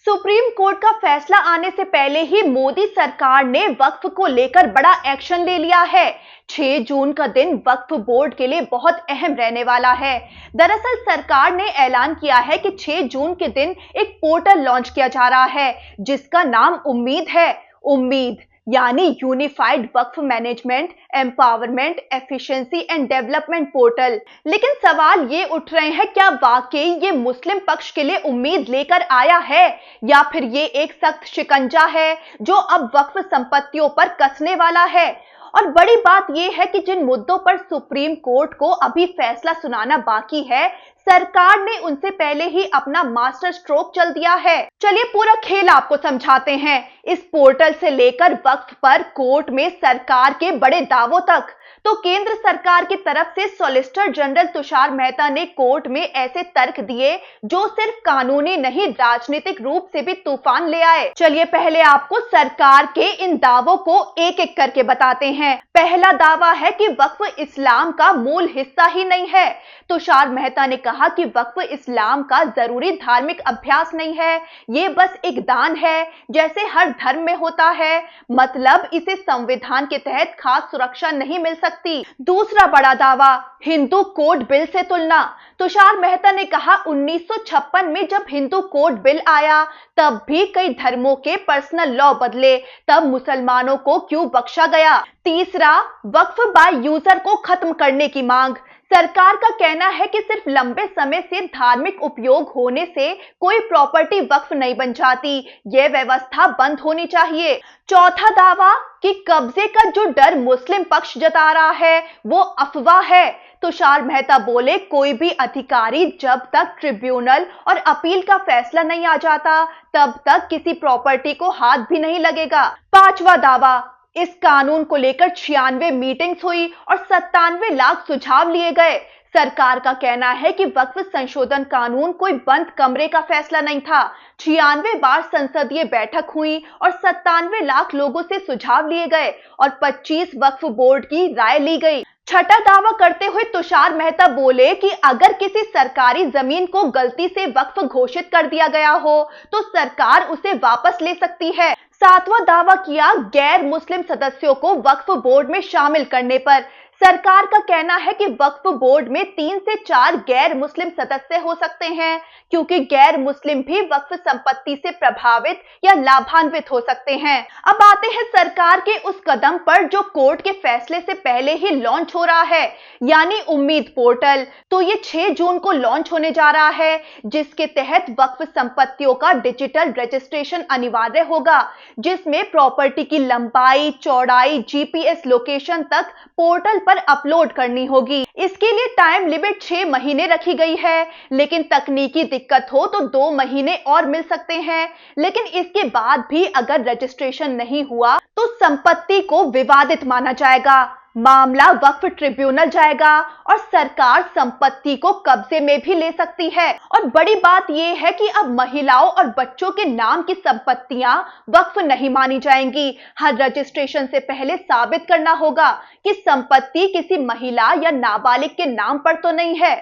Supreme court का फैसला आने से पहले ही मोदी सरकार ने वक्फ को लेकर बड़ा एक्शन ले लिया है। 6 जून का दिन वक्फ बोर्ड के लिए बहुत अहम रहने वाला है। दरअसल सरकार ने ऐलान किया है कि 6 जून के दिन एक पोर्टल लॉन्च किया जा रहा है जिसका नाम उम्मीद है। उम्मीद यानी unified Waqf management, empowerment, efficiency and development portal. लेकिन सवाल ये उठ रहे हैं, क्या वाकई ये मुस्लिम पक्ष के लिए उम्मीद लेकर आया है या फिर ये एक सख्त शिकंजा है जो अब वक्फ संपत्तियों पर कसने वाला है। और बड़ी बात यह है कि जिन मुद्दों पर सुप्रीम कोर्ट को अभी फैसला सुनाना बाकी है, सरकार ने उनसे पहले ही अपना मास्टर स्ट्रोक चल दिया है। चलिए पूरा खेल आपको समझाते हैं। इस पोर्टल से लेकर वक्फ पर कोर्ट में सरकार के बड़े दावों तक। तो केंद्र सरकार की तरफ से सॉलिसिटर जनरल तुषार मेहता ने कोर्ट में ऐसे तर्क दिए जो सिर्फ कानूनी नहीं, राजनीतिक रूप से भी तूफान ले आए। चलिए पहले आपको सरकार के इन दावों को एक एक करके बताते हैं। पहला दावा है कि वक्फ इस्लाम का मूल हिस्सा ही नहीं है। तुषार मेहता ने कहा कि वक्फ इस्लाम का जरूरी धार्मिक अभ्यास नहीं है, ये बस एक दान है जैसे हर धर्म में होता है। मतलब इसे संविधान के तहत खास सुरक्षा नहीं मिल सकती। दूसरा बड़ा दावा, हिंदू कोड बिल से तुलना। तुषार मेहता ने कहा 1956 में जब हिंदू कोड बिल आया तब भी कई धर्मों के पर्सनल लॉ बदले, तब मुसलमानों को क्यों बख्शा गया। तीसरा, वक्फ बाय यूजर को खत्म करने की मांग। सरकार का कहना है कि सिर्फ लंबे समय से धार्मिक उपयोग होने से कोई प्रॉपर्टी वक्फ नहीं बन जाती, यह व्यवस्था बंद होनी चाहिए। चौथा दावा कि कब्जे का जो डर मुस्लिम पक्ष जता रहा है वो अफवाह है। तुषार मेहता बोले कोई भी अधिकारी जब तक ट्रिब्यूनल और अपील का फैसला नहीं आ जाता तब तक किसी प्रॉपर्टी को हाथ भी नहीं लगेगा। पांचवा दावा, इस कानून को लेकर 96 मीटिंग्स हुई और 97 लाख सुझाव लिए गए। सरकार का कहना है कि वक्फ संशोधन कानून कोई बंद कमरे का फैसला नहीं था। 96 बार संसदीय बैठक हुई और 97 लाख लोगों से सुझाव लिए गए और 25 वक्फ बोर्ड की राय ली गई। छठा दावा करते हुए तुषार मेहता बोले कि अगर किसी सरकारी जमीन को गलती से वक्फ घोषित कर दिया गया हो तो सरकार उसे वापस ले सकती है। सातवां दावा किया गैर मुस्लिम सदस्यों को वक्फ बोर्ड में शामिल करने पर। सरकार का कहना है कि वक्फ बोर्ड में 3 से 4 गैर मुस्लिम सदस्य हो सकते हैं क्योंकि गैर मुस्लिम भी वक्फ संपत्ति से प्रभावित या लाभान्वित हो सकते हैं। अब आते हैं सरकार के उस कदम पर जो कोर्ट के फैसले से पहले ही लॉन्च हो रहा है, यानी उम्मीद पोर्टल। तो ये 6 जून को लॉन्च होने जा रहा है जिसके तहत वक्फ संपत्तियों का डिजिटल रजिस्ट्रेशन अनिवार्य होगा, जिसमें प्रॉपर्टी की लंबाई, चौड़ाई, जीपीएस लोकेशन तक पोर्टल पर अपलोड करनी होगी। इसके लिए टाइम लिमिट 6 महीने रखी गई है, लेकिन तकनीकी दिक्कत हो तो 2 महीने और मिल सकते हैं। लेकिन इसके बाद भी अगर रजिस्ट्रेशन नहीं हुआ तो संपत्ति को विवादित माना जाएगा, मामला वक्फ ट्रिब्यूनल जाएगा और सरकार संपत्ति को कब्जे में भी ले सकती है। और बड़ी बात यह है कि अब महिलाओं और बच्चों के नाम की संपत्तियां वक्फ नहीं मानी जाएंगी। हर रजिस्ट्रेशन से पहले साबित करना होगा कि संपत्ति किसी महिला या नाबालिग के नाम पर तो नहीं है।